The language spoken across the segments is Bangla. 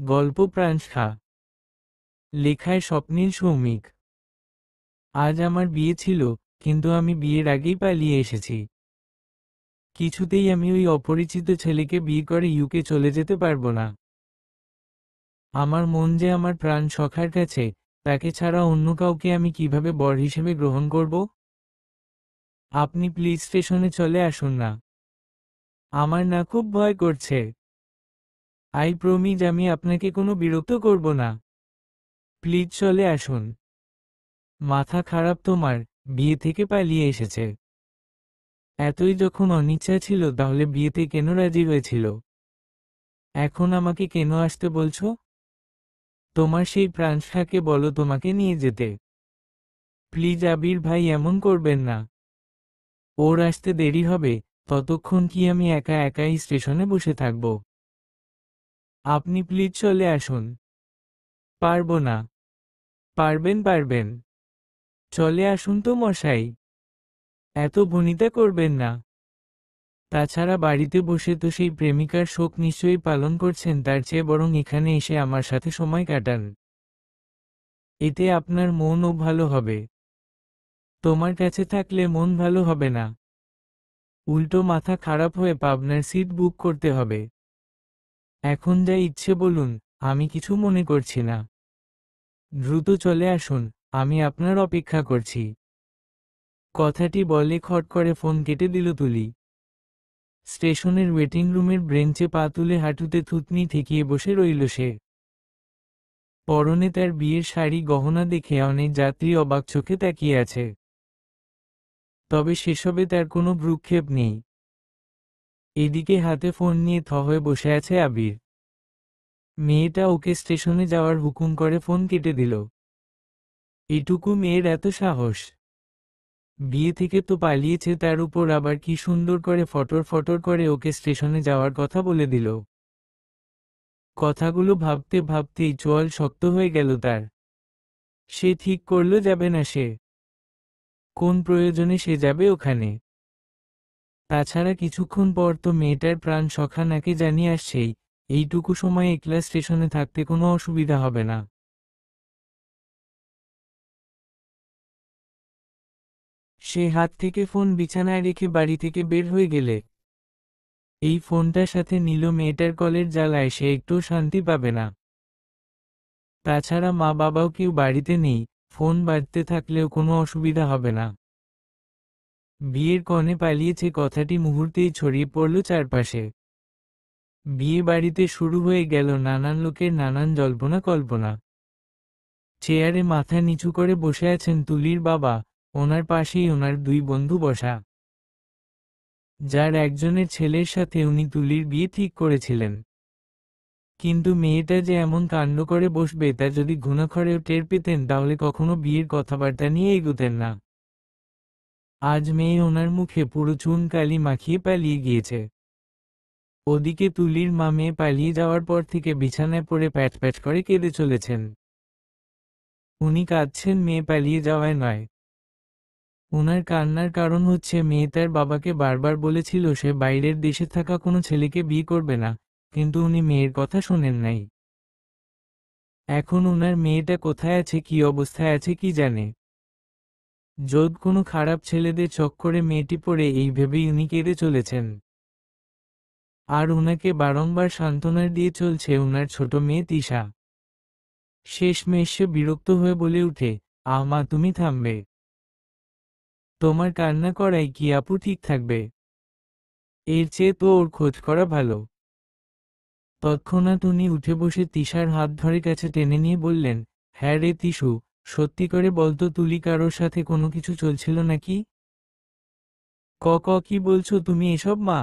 গল্প প্রাণশা, লেখায় স্বপ্নীল সৌমিক। আজ আমার বিয়ে ছিল, কিন্তু আমি বিয়ের আগেই পালিয়ে এসেছি। কিছুতেই আমি ওই অপরিচিত ছেলেকে বিয়ে করে ইউকে চলে যেতে পারবো না। আমার মন যে আমার প্রাণ সখার কাছে, তাকে ছাড়া অন্য কাউকে আমি কিভাবে বর হিসেবে গ্রহণ করব? আপনি প্লিজ স্টেশনে চলে আসুন না। আমার না খুব ভয় করছে। আই প্রমিজ আমি আপনাকে কোনো বিরক্ত করব না। প্লিজ চলে আসুন। মাথা খারাপ তোমার? বিয়ে থেকে পালিয়ে এসেছে। এতই যখন অনিচ্ছা ছিল তাহলে বিয়েতে কেন রাজি হয়েছিল? এখন আমাকে কেন আসতে বলছো? তোমার সেই প্রাণশাকে বলো তোমাকে নিয়ে যেতে। প্লিজ আবির ভাই এমন করবেন না। ওর আসতে দেরি হবে, ততক্ষণ কি আমি একা একাই স্টেশনে বসে থাকব? আপনি প্লিজ চলে আসুন। পারবো না। পারবেন পারবেন। চলে আসুন তো মশাই। এত ভনিতা করবেন না। তাছাড়া বাড়িতে বসে তো সেই প্রেমিকার শোক নিশ্চয়ই পালন করছেন, তার চেয়ে বরং এখানে এসে আমার সাথে সময় কাটান। এতে আপনার মনও ভালো হবে। তোমার কাছে থাকলে মন ভালো হবে না, উল্টো মাথা খারাপ হয়ে পাবনার সিট বুক করতে হবে। এখন যা ইচ্ছে বলুন, আমি কিছু মনে করছি না। দ্রুত চলে আসুন, আমি আপনার অপেক্ষা করছি। কথাটি বলে খট করে ফোন কেটে দিল তুলি। স্টেশনের ওয়েটিং রুমের ব্রেঞ্চে পা তুলে হাঁটুতে থুতনি ঠেকিয়ে বসে রইল সে। পরনে তার বিয়ের শাড়ি গহনা দেখে অনেক যাত্রী অবাক চোখে তাকিয়ে আছে। তবে সেসবে তার কোনো ভ্রুক্ষেপ নেই। এদিকে হাতে ফোন নিয়ে থ হয়ে বসে আছে আবির। মেয়েটা ওকে স্টেশনে যাওয়ার হুকুম করে ফোন কেটে দিল। এটুকু মেয়ের এত সাহস! বিয়ে থেকে তো পালিয়েছে, তার উপর আবার কি সুন্দর করে ফটর ফটর করে ওকে স্টেশনে যাওয়ার কথা বলে দিল। কথাগুলো ভাবতে ভাবতেই চোয়াল শক্ত হয়ে গেল তার। সে ঠিক করল যাবে না সে। কোন প্রয়োজনে সে যাবে ওখানে? তাছাড়া কিছুক্ষণ পর তো মেয়েটার প্রাণ সখা নাকি জানিয়ে আসছেই, এইটুকু সময় একলা স্টেশনে থাকতে কোনো অসুবিধা হবে না। সে হাত থেকে ফোন বিছানায় রেখে বাড়ি থেকে বের হয়ে গেলে এই ফোনটার সাথে নিল মেয়েটার কলের জ্বালায় সে একটু শান্তি পাবে না। তাছাড়া মা বাবাও কেউ বাড়িতে নেই, ফোন বাজতে থাকলেও কোনো অসুবিধা হবে না। বিয়ের কনে পালিয়েছে কথাটি মুহূর্তেই ছড়িয়ে পড়ল চারপাশে। বিয়ে বাড়িতে শুরু হয়ে গেল নানান লোকের নানান জল্পনা কল্পনা। চেয়ারে মাথা নিচু করে বসে আছেন তুলির বাবা, ওনার পাশেই ওনার দুই বন্ধু বসা, যার একজনের ছেলের সাথে উনি তুলির বিয়ে ঠিক করেছিলেন। কিন্তু মেয়েটা যে এমন কাণ্ড করে বসবে তা যদি ঘুণাক্ষরেও টের পেতেন তাহলে কখনো বিয়ের কথাবার্তা নিয়ে এগোতেন না। আজ মেয়ে ওনার মুখে পুরো চুন কালি মাখিয়ে পালিয়ে গিয়েছে। ওদিকে তুলির মা মেয়ে পালিয়ে যাওয়ার পর থেকে বিছানায় পড়ে প্যাট প্যাট করে কেঁদে চলেছেন। উনি কাঁদছেন মেয়ে পালিয়ে যাওয়ায় নয়। ওনার কান্নার কারণ হচ্ছে মেয়ে তার বাবাকে বারবার বলেছিল সে বাইরের দেশে থাকা কোনো ছেলেকে বিয়ে করবে না, কিন্তু উনি মেয়ের কথা শোনেন নাই। এখন ওনার মেয়েটা কোথায় আছে, কি অবস্থায় আছে কি জানে। যদি কোনো খারাপ ছেলেদের চক্করে মেয়েটি পড়ে এই ভেবেই উনি কেঁদে চলেছেন। আর উনাকে বারংবার সান্ত্বনা দিয়ে চলছে উনার ছোট মেয়ে তিশা। শেষমেশ সে বিরক্ত হয়ে বলে উঠে, আহ মা তুমি থামবে। তোমার কান্না করাই কি আপু ঠিক থাকবে? এর চেয়ে তো ওর খোঁজ করা ভালো। তৎক্ষণাৎ উনি উঠে বসে তিশার হাত ধরে কাছে টেনে নিয়ে বললেন, হ্যাঁ রে তিশু, সত্যি করে বলতো তুলি কারোর সাথে কোনো কিছু চলছিল নাকি? কি বলছো তুমি এসব মা?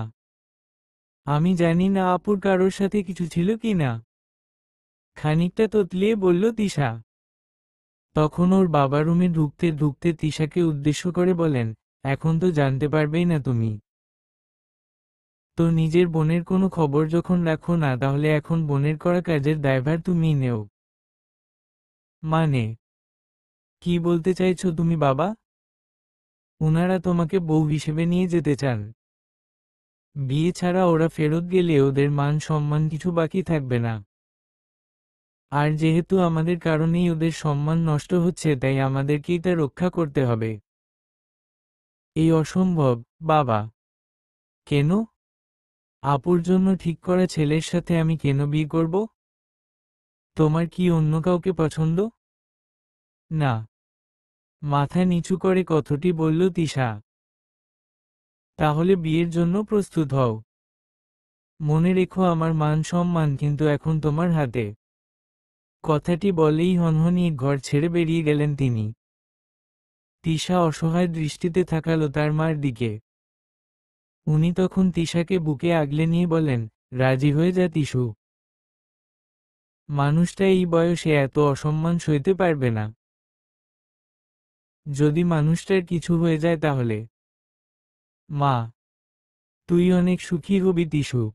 আমি জানি না আপুর কারোর সাথে কিছু ছিল কি না। খানিকটা তোতলিয়ে বলল তিশা। তখন ওর বাবা রুমে ঢুকতে ঢুকতে তিশাকে উদ্দেশ্য করে বলেন, এখন তো জানতে পারবেই না তুমি। তো নিজের বোনের কোনো খবর যখন রাখো না তাহলে এখন বোনের করা কাজের দায়ভার তুমিই নেও। মানে, কি বলতে চাইছো তুমি বাবা? উনারা তোমাকে বউ হিসেবে নিয়ে যেতে চান। বিয়ে ছাড়া ওরা ফেরত গেলে ওদের মান সম্মান কিছু বাকি থাকবে না। আর যেহেতু আমাদের কারণেই ওদের সম্মান নষ্ট হচ্ছে, তাই আমাদেরকেই তা রক্ষা করতে হবে। এই অসম্ভব, বাবা। কেন? আপুর জন্য ঠিক করা ছেলের সাথে আমি কেন বিয়ে করব? তোমার কি অন্য কাউকে পছন্দ? না। মাথা নিচু করে কথাটি বলল তিশা। তাহলে বিয়ের জন্য প্রস্তুত হও। মনে রেখো আমার মান সম্মান কিন্তু এখন তোমার হাতে। কথাটি বলেই হনহনিয়ে ঘর ছেড়ে বেরিয়ে গেলেন তিনি। তিশা অসহায় দৃষ্টিতে তাকালো তার মার দিকে। উনি তখন তিশাকে বুকে আগলে নিয়ে বলেন, রাজি হয়ে যা তিশু। মানুষটা এই বয়সে এত অসম্মান সইতে পারবে না। যদি মানুষটার কিছু হয়ে যায় তাহলে। মা, তুই অনেক সুখী হবি তিশু।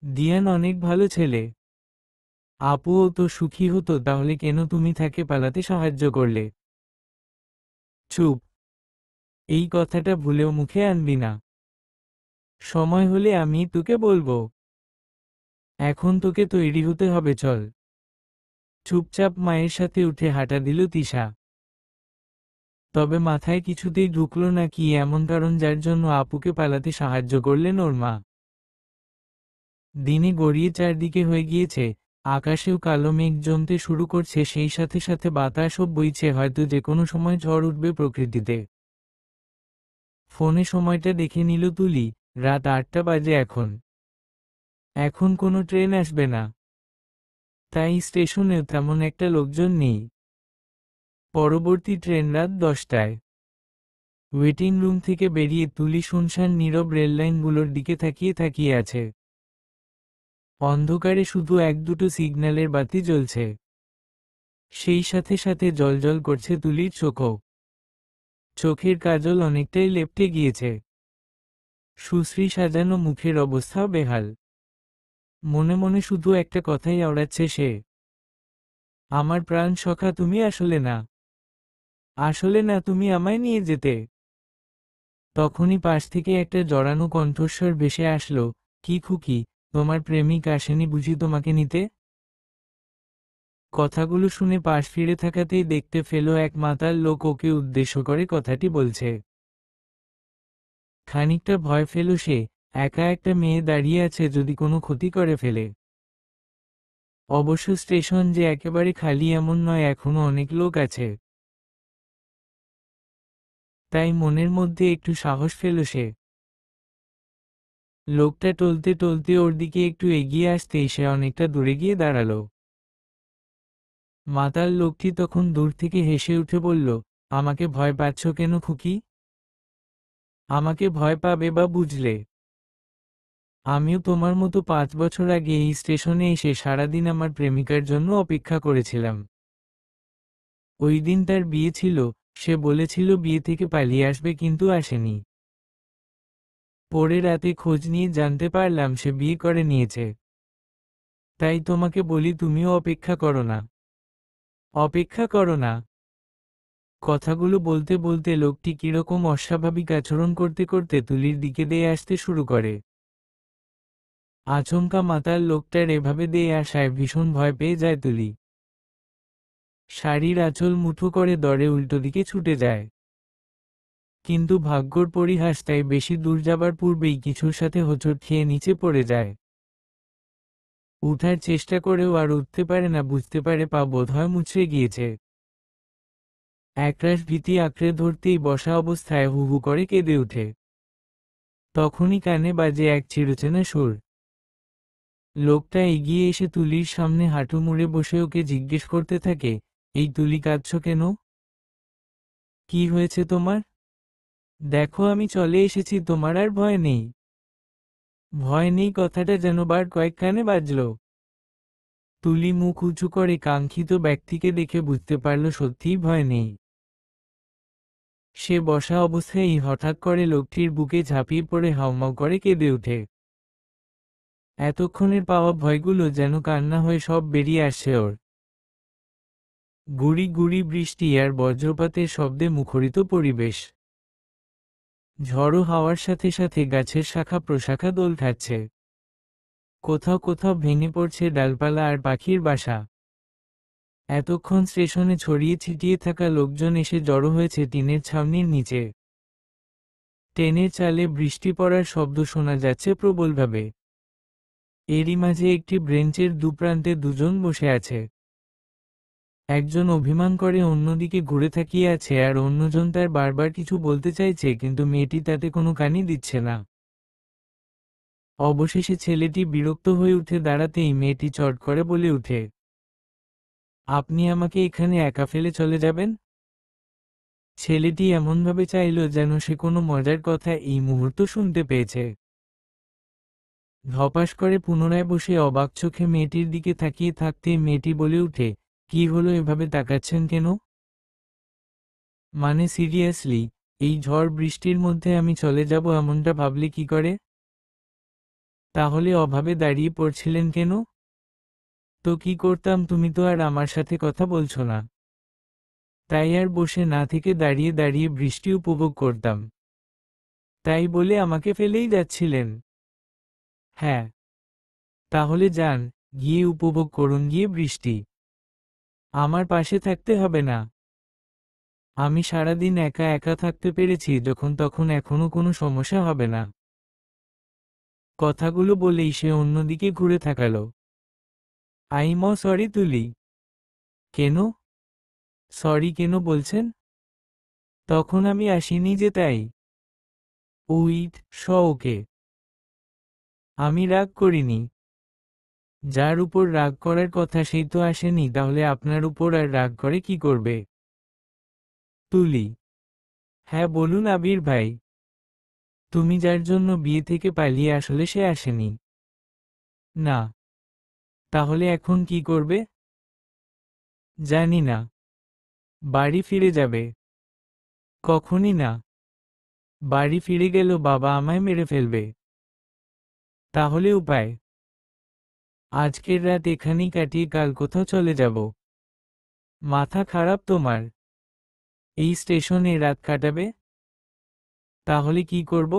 দিয়ান অনেক ভালো ছেলে। আপুও তো সুখী হতো, তাহলে কেন তুমি তাকে পালাতে সাহায্য করলে? চুপ। এই কথাটা ভুলেও মুখে আনবি না। সময় হলে আমি তোকে বলবো। এখন তোকে তৈরি হতে হবে, চল। চুপচাপ মায়ের সাথে উঠে হাঁটা দিল তিশা। তবে মাথায় কিছুতেই ঢুকল না কি এমন কারণ যার জন্য আপুকে পালাতে সাহায্য করলেন ওর মা। দিনে গড়িয়ে চারদিকে হয়ে গিয়েছে, আকাশেও কালো মেঘ জমতে শুরু করছে, সেই সাথে সাথে বাতাসও বইছে, হয়তো যে কোনো সময় ঝড় উঠবে প্রকৃতিতে। ফোনে সময়টা দেখে নিল তুলি, রাত ৮টা বাজে এখন। এখন কোনো ট্রেন আসবে না। তাই স্টেশনেও তেমন একটা লোকজন নেই। পরবর্তী ট্রেন রাত 10টায়। ওয়েটিং রুম থেকে বেরিয়ে তুলি শুনশান নীরব রেললাইনগুলোর দিকে তাকিয়ে তাকিয়ে আছে। অন্ধকারে শুধু এক দুটো সিগন্যালের বাতি জ্বলছে। সেই সাথে সাথে জ্বলজ্বল করছে তুলির চোখও। চোখের কাজল অনেকটাই লেপ্টে গিয়েছে। সুশ্রী সাজানো মুখের অবস্থাও বেহাল। মনে মনে শুধু একটা কথাই আওড়াচ্ছে সে, আমার প্রাণ সখা তুমি আসলে না। আসলে না, তুমি আমায় নিয়ে যেতে। তখনই পাশ থেকে একটা জড়ানো কণ্ঠস্বর ভেসে আসলো, কি খুকি, তোমার প্রেমিক আসেনি বুঝি তোমাকে নিতে? কথাগুলো শুনে পাশ ফিরে থাকাতেই দেখতে ফেল এক মাতাল লোক ওকে উদ্দেশ্য করে কথাটি বলছে। খানিকটা ভয় পেল সে, একা একটা মেয়ে দাঁড়িয়ে আছে, যদি কোনো ক্ষতি করে ফেলে। অবশ্য স্টেশন যে একেবারে খালি এমন নয়, এখনো অনেক লোক আছে। তাই মনের মধ্যে একটু সাহস পেল সে। লোকটা টলতে টলতে ওর দিকে একটু এগিয়ে আসতেই সে অনেকটা দূরে গিয়ে দাঁড়ালো। মাতাল লোকটি তখন দূর থেকে হেসে উঠে বলল, আমাকে ভয় পাচ্ছ কেন খুকি? আমাকে ভয় পাবে বা বুঝলে? আমিও তোমার মতো 5 বছর আগে এই স্টেশনে এসে সারাদিন আমার প্রেমিকার জন্য অপেক্ষা করেছিলাম। ওই দিন তার বিয়ে ছিল, সে বলেছিল বিয়ে থেকে পালিয়ে আসবে কিন্তু আসেনি। পরে রাতে খোঁজ নিয়ে জানতে পারলাম সে বিয়ে করে নিয়েছে। তাই তোমাকে বলি তুমিও অপেক্ষা করো না। অপেক্ষা করো না। কথাগুলো বলতে বলতে লোকটি কিরকম অস্বাভাবিক আচরণ করতে করতে তুলির দিকে দিয়ে আসতে শুরু করে। আচমকা মাতাল লোকটার এভাবে দিয়ে আসায় ভীষণ ভয় পেয়ে যায় তুলি। শাড়ির আঁচল মুঠো করে দরে উল্টো দিকে ছুটে যায়। কিন্তু ভাগ্যর পরিহাস, তাই বেশি দূর যাবার পূর্বেই কিছুর সাথে হোঁচট খেয়ে নিচে পড়ে যায়। উঠার চেষ্টা করেও আর উঠতে পারে না, বুঝতে পারে পা বোধহয় মুচড়ে গিয়েছে। একরাশ ভীতি আঁকড়ে ধরতেই বসা অবস্থায় হু হু করে কেঁদে ওঠে। তখনই কানে বাজে এক চিরচেনা সুর। লোকটা এগিয়ে এসে তুলির সামনে হাঁটু মুড়ে বসে ওকে জিজ্ঞেস করতে থাকে, এই তুলি, কাঁদছ কেন? কি হয়েছে তোমার? দেখো আমি চলে এসেছি, তোমার আর ভয় নেই। ভয় নেই কথাটা যেন বার কয়েক কানে বাজল। তুলি মুখ উঁচু করে কাঙ্ক্ষিত ব্যক্তিকে দেখে বুঝতে পারল সত্যিই ভয় নেই। সে বসা অবস্থায় হঠাৎ করে লোকটির বুকে ঝাঁপিয়ে পড়ে হাউমাউ করে কেঁদে ওঠে। এতক্ষণের পাওয়া ভয়গুলো যেন কান্না হয়ে সব বেরিয়ে আসছে ওর। গুড়ি গুড়ি বৃষ্টি আর বজ্রপাতের শব্দে মুখরিত পরিবেশ। ঝড়ো হাওয়ার সাথে সাথে গাছের শাখা প্রশাখা দোল খাচ্ছে। কোথাও কোথাও ভেঙে পড়ছে ডালপালা আর পাখির বাসা। এতক্ষণ স্টেশনে ছড়িয়ে ছিটিয়ে থাকা লোকজন এসে জড়ো হয়েছে টিনের ছাউনির নিচে। ট্রেনের চালে বৃষ্টি পড়ার শব্দ শোনা যাচ্ছে প্রবলভাবে। এরই মাঝে একটি ব্রেঞ্চের দুপ্রান্তে দুজন বসে আছে। একজন অভিমান করে অন্যদিকে ঘুরে তাকিয়ে আছে আর অন্যজন তার বারবার কিছু বলতে চাইছে, কিন্তু মেয়েটি তাতে কোনো কানই দিচ্ছে না। অবশেষে ছেলেটি বিরক্ত হয়ে উঠে দাঁড়াতেই মেয়েটি চট করে বলে উঠে, আপনি আমাকে এখানে একা ফেলে চলে যাবেন? ছেলেটি এমনভাবে চাইল যেন সে কোনো মজার কথা এই মুহূর্ত শুনতে পেয়েছে। ধপাস করে পুনরায় বসে অবাক চোখে মেয়েটির দিকে তাকিয়ে থাকতেই মেয়েটি বলে উঠে, কি হলো, এভাবে তাকাচ্ছেন কেন? মানে সিরিয়াসলি, এই ঝড় বৃষ্টির মধ্যে আমি চলে যাব এমনটা ভাবলে কি করে? তাহলে অভাবে দাঁড়িয়ে পড়ছিলেন কেন? তো কি করতাম, তুমি তো আর আমার সাথে কথা বলছো না। তাই আর বসে না থেকে দাঁড়িয়ে দাঁড়িয়ে বৃষ্টি উপভোগ করতাম। তাই বলে আমাকে ফেলেই যাচ্ছিলেন? হ্যাঁ। তাহলে যান, গিয়ে উপভোগ করুন গিয়ে বৃষ্টি। আমার পাশে থাকতে হবে না। আমি সারাদিন একা একা থাকতে পেরেছি যখন তখন, এখনো কোনো সমস্যা হবে না। কথাগুলো বলেই সে অন্যদিকে ঘুরে তাকালো। সরি তুলি। কেন? সরি কেন বলছেন? তখন আমি আসিনি যে তাই। উইট ওকে। আমি রাগ করিনি। যার উপর রাগ করার কথা সেই তো আসেনি, তাহলে আপনার উপর আর রাগ করে কি করবে? তুলি। হ্যাঁ বলুন আবির ভাই। তুমি যার জন্য বিয়ে থেকে পালিয়ে আসলে সে আসেনি? না। তাহলে এখন কি করবে? জানি না। বাড়ি ফিরে যাবে? কখনই না। বাড়ি ফিরে গেল বাবা আমায় মেরে ফেলবে। তাহলে উপায়? আজকের রাত এখানেই কাটিয়ে কাল কোথাও চলে যাব। মাথা খারাপ তোমার? এই স্টেশনে রাত কাটাবে? তাহলে কি করব?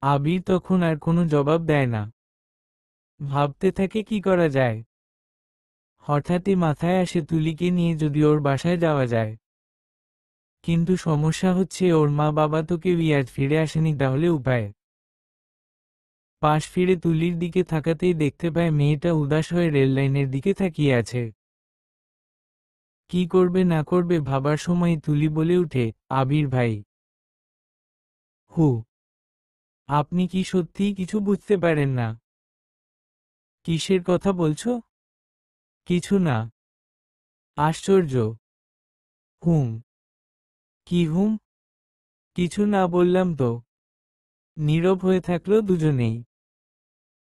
আবির তখন আর কোনো জবাব দেয় না। ভাবতে থাকে কি করা যায়। হঠাৎই মাথায় আসে তুলিকে নিয়ে যদি ওর বাসায় যাওয়া যায়। কিন্তু সমস্যা হচ্ছে ওর মা বাবা তো কেউই আজ ফিরে আসেনি, তাহলে উপায়? পাশ ফিরে তুলির দিকে তাকাতেই দেখতে পায় মেয়েটা উদাস হয়ে রেললাইনের দিকে তাকিয়ে আছে। কি করবে না করবে ভাবার সময় তুলি বলে উঠে, আবির ভাই। হু। আপনি কি সত্যিই কিছু বুঝতে পারেন না? কিসের কথা বলছো? কিছু না। আশ্চর্য। হুম। কি হুম? কিছু না বললাম তো। নীরব হয়ে থাকলো দুজনেই।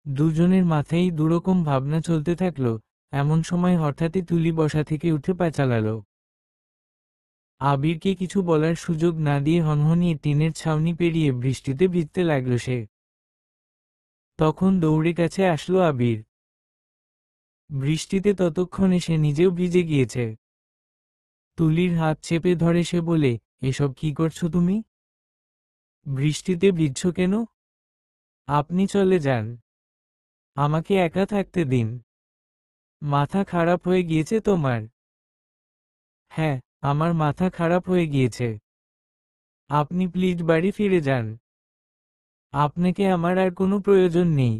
দুজনের মাথায় দুরকম ভাবনা চলতে থাকলো। এমন সময় হঠাৎই তুলি বসা থেকে উঠে পা চালালো। আবিরকে কিছু বলার সুযোগ না দিয়ে হনহনিয়ে টিনের ছাউনি পেরিয়ে বৃষ্টিতে ভিজতে লাগলো সে। তখন দৌড়ে কাছে আসলো আবির। বৃষ্টিতে ততক্ষণে সে নিজেও ভিজে গিয়েছে। তুলির হাত চেপে ধরে সে বলে, এসব কি করছো তুমি? বৃষ্টিতে ভিজছ কেন? আপনি চলে যান। আমাকে একা থাকতে দিন। মাথা খারাপ হয়ে গিয়েছে তোমার? হ্যাঁ, আমার মাথা খারাপ হয়ে গিয়েছে। আপনি প্লিজ বাড়ি ফিরে যান। আপনাকে আমার আর কোনো প্রয়োজন নেই।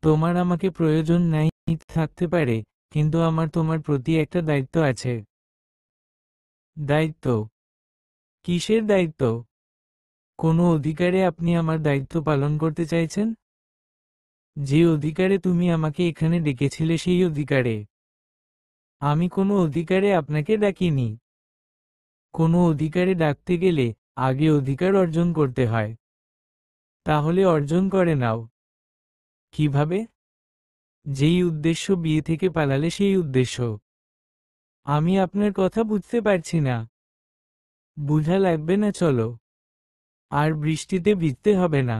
তোমার আমাকে প্রয়োজন নাই থাকতে পারে, কিন্তু আমার তোমার প্রতি একটা দায়িত্ব আছে। দায়িত্ব? কিসের দায়িত্ব? কোনো অধিকারে আপনি আমার দায়িত্ব পালন করতে চাইছেন? যে অধিকারে তুমি আমাকে এখানে ডেকেছিলে সেই অধিকারে? আমি কোনো অধিকারে আপনাকে ডাকিনি। কোনো অধিকারে ডাকতে গেলে আগে অধিকার অর্জন করতে হয়। তাহলে অর্জন করে নাও। কিভাবে? যেই উদ্দেশ্য বিয়ে থেকে পালালে সেই উদ্দেশ্য। আমি আপনার কথা বুঝতে পারছি না। বুঝা লাগবে না, চলো। আর বৃষ্টিতে ভিজতে হবে না।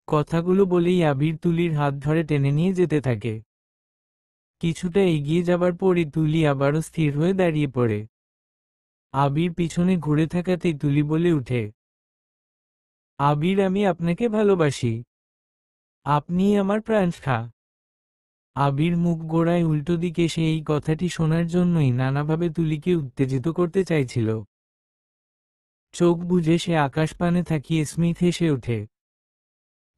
কথাগুলো বলেই আবির তুলির হাত ধরে টেনে নিয়ে যেতে থাকে। কিছুটা এগিয়ে যাবার পরই তুলি আবারও স্থির হয়ে দাঁড়িয়ে পড়ে। আবির পিছনে ঘুরে থাকাতেই তুলি বলে উঠে, আবির আমি আপনাকে ভালোবাসি। আপনিই আমার প্রাণখা। আবির মুখ গোড়ায় উল্টো দিকে, সে এই কথাটি শোনার জন্যই নানাভাবে তুলিকে উত্তেজিত করতে চাইছিল। চোখ বুজে সে আকাশপানে তাকিয়ে স্মিথ হেসে ওঠে।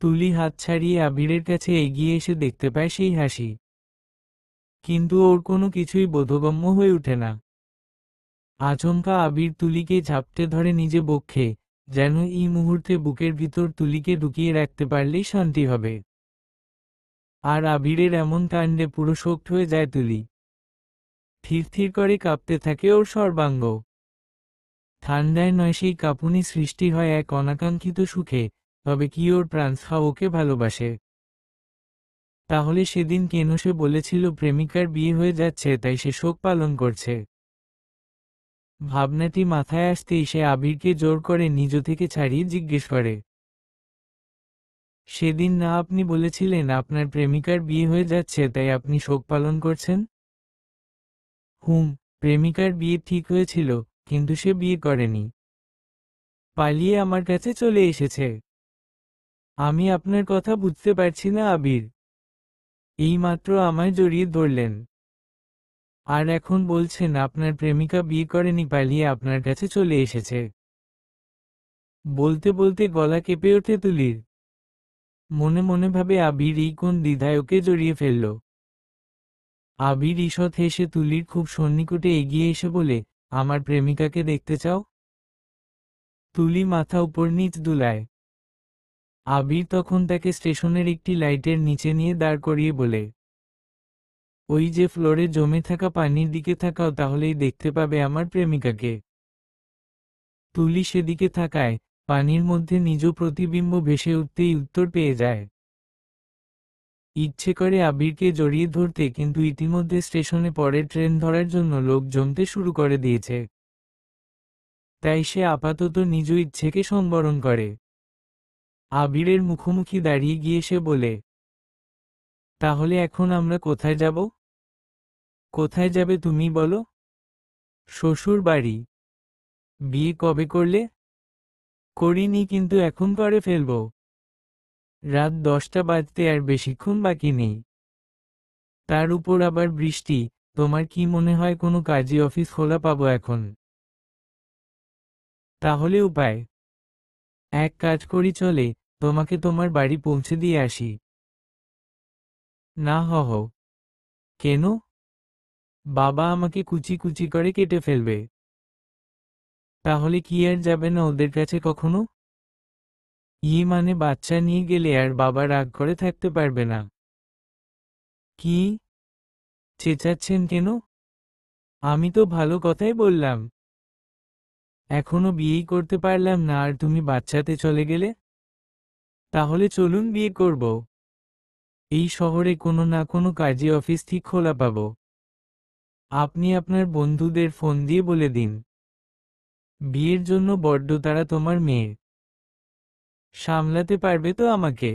তুলি হাত ছাড়িয়ে আবিরের কাছে এগিয়ে এসে দেখতে পায় সেই হাসি, কিন্তু ওর কোনো কিছুই বোধগম্য হয়ে ওঠে না। আচমকা আবির তুলিকে ঝাপটে ধরে নিজে বক্ষে, যেন এই মুহূর্তে বুকের ভিতর তুলিকে ঢুকিয়ে রাখতে পারলেই শান্তি হবে। আর আবিরের এমন কাণ্ডে পুরো শোকড হয়ে যায় তুলি। থির থির করে কাঁপতে থাকে ওর সর্বাঙ্গ। ঠান্ডায় নয়, সেই কাঁপুনি সৃষ্টি হয় এক অনাকাঙ্ক্ষিত সুখে। তবে কি ওর প্রাণসা ওকে ভালোবাসে? তাহলে সেদিন কেন সে বলেছিল প্রেমিকার বিয়ে হয়ে যাচ্ছে, তাই সে শোক পালন করছে? ভাবনাটি মাথায় আসতেই সে আবিরকে জোর করে নিজ থেকে ছাড়িয়ে জিজ্ঞেস করে, সেদিন না আপনি বলেছিলেন আপনার প্রেমিকার বিয়ে হয়ে যাচ্ছে, তাই আপনি শোক পালন করছেন? প্রেমিকার বিয়ে ঠিক হয়েছিল, কিন্তু সে বিয়ে করেনি, পালিয়ে আমার কাছে চলে এসেছে। আমি আপনার কথা বুঝতে পারছি না আবির। এইমাত্র আমায় জড়িয়ে ধরলেন, আর এখন বলছেন আপনার প্রেমিকা বিয়ে করেনি, পালিয়ে আপনার কাছে চলে এসেছে। বলতে বলতে গলা কেঁপে ওঠে তুলির। মনে মনে ভাবে আবির এই কোন দ্বিধায় ওকে জড়িয়ে ফেলল। আবির ঈষৎ হেসে তুলির খুব সন্নিকটে এগিয়ে এসে বলে, আমার প্রেমিকাকে দেখতে চাও? তুলি মাথা উপর নিচ দুলায়। আবির তখন তাকে স্টেশনের একটি লাইটের নিচে নিয়ে দাঁড় করিয়ে বলে, ওই যে ফ্লোরে জমে থাকা পানির দিকে তাকাও, তাহলেই দেখতে পাবে আমার প্রেমিকাকে। তুলি সেদিকে তাকায়, পানির মধ্যে নিজ প্রতিবিম্ব ভেসে উঠতেই উত্তর পেয়ে যায়। ইচ্ছে করে আবিরকে জড়িয়ে ধরতে, কিন্তু ইতিমধ্যে স্টেশনে পরের ট্রেন ধরার জন্য লোক জমতে শুরু করে দিয়েছে। তাই সে আপাতত নিজ ইচ্ছেকে সংবরণ করে। আবিরের মুখোমুখি দাঁড়িয়ে গিয়ে সে বলে, তাহলে এখন আমরা কোথায় যাব? কোথায় যাবে তুমি বলো? শ্বশুর বাড়ি। বিয়ে কবে করলে? করিনি, কিন্তু এখন করে ফেলবো। রাত 10টা বাজতে আর বেশিক্ষণ বাকি নেই। তার উপর আবার বৃষ্টি। তোমার কি মনে হয় কোনো কাজী অফিস খোলা পাবো এখন? তাহলে উপায়? এক কাজ করি, চলে তোমাকে তোমার বাড়ি পৌঁছে দিয়ে আসি। না কেন? বাবা আমাকে কুচি কুচি করে কেটে ফেলবে। তাহলে কি আর যাবে না ওদের কাছে কখনো? মানে বাচ্চা নিয়ে গেলে আর বাবা রাগ করে থাকতে পারবে না। কি চেঁচাচ্ছেন কেন? আমি তো ভালো কথাই বললাম। এখনো বিয়েই করতে পারলাম না আর তুমি বাচ্চাতে চলে গেলে? তাহলে চলুন বিয়ে করব। এই শহরে কোনো না কোনো কাজী অফিস ঠিক খোলা পাবো। আপনি আপনার বন্ধুদের ফোন দিয়ে বলে দিন, বিয়ের জন্য বড্ড তারা তোমার মেয়ে। সামলাতে পারবে তো আমাকে?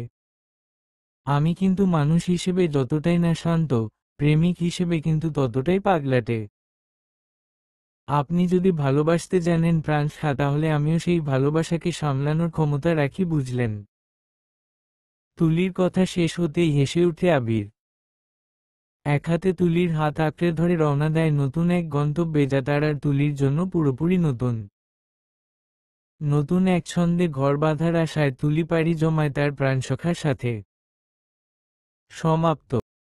আমি কিন্তু মানুষ হিসেবে যতটাই না শান্ত, প্রেমিক হিসেবে কিন্তু ততটাই পাগলাটে। আপনি যদি ভালোবাসতে জানেন প্রাণসা, তাহলে আমিও সেই ভালোবাসাকে সামলানোর ক্ষমতা রাখি, বুঝলেন? তুলির কথা শেষ হতেই হেসে উঠে আবির। এক হাতে তুলির হাত আঁকড়ে ধরে রওনা দেয় নতুন এক গন্তব্যে, যা তার আর তুলির জন্য পুরোপুরি নতুন। নতুন এক ছন্দে ঘর বাঁধার আশায় তুলি পাড়ি জমায় তার প্রাণসখার সাথে। সমাপ্ত।